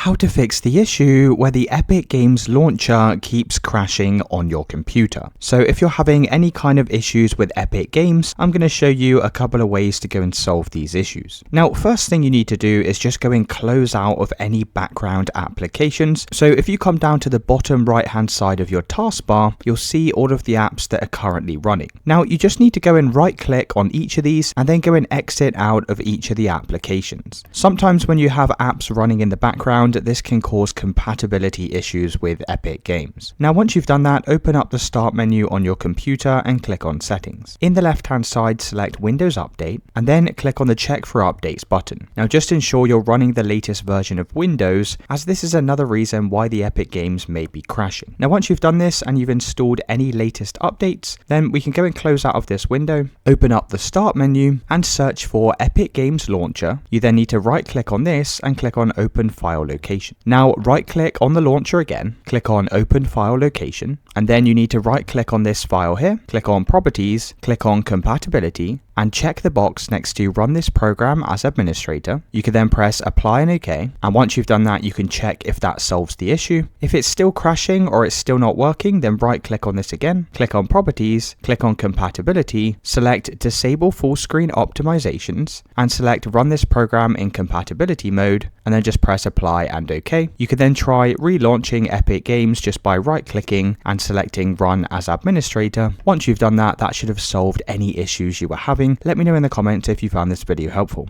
How to fix the issue where the Epic Games launcher keeps crashing on your computer. So if you're having any kind of issues with Epic Games, I'm going to show you a couple of ways to go and solve these issues. Now, first thing you need to do is just go and close out of any background applications. So if you come down to the bottom right hand side of your taskbar, you'll see all of the apps that are currently running. Now, you just need to go and right click on each of these and then go and exit out of each of the applications. Sometimes when you have apps running in the background, this can cause compatibility issues with Epic Games. Now, once you've done that, open up the Start menu on your computer and click on Settings. In the left-hand side, select Windows Update and then click on the Check for Updates button. Now, just ensure you're running the latest version of Windows, as this is another reason why the Epic Games may be crashing. Now, once you've done this and you've installed any latest updates, then we can go and close out of this window, open up the Start menu and search for Epic Games Launcher. You then need to right-click on this and click on Open File Location. Now, right-click on the launcher again, click on Open File Location, and then you need to right-click on this file here, click on Properties, click on Compatibility, and check the box next to Run this program as administrator. You can then press Apply and OK, and once you've done that, you can check if that solves the issue. If it's still crashing or it's still not working, then right-click on this again, click on Properties, click on Compatibility, select Disable Full Screen Optimizations, and select Run this program in compatibility mode, and then just press Apply and OK. You can then try relaunching Epic Games just by right-clicking and selecting Run as administrator. Once you've done that, that should have solved any issues you were having. Let me know in the comments if you found this video helpful.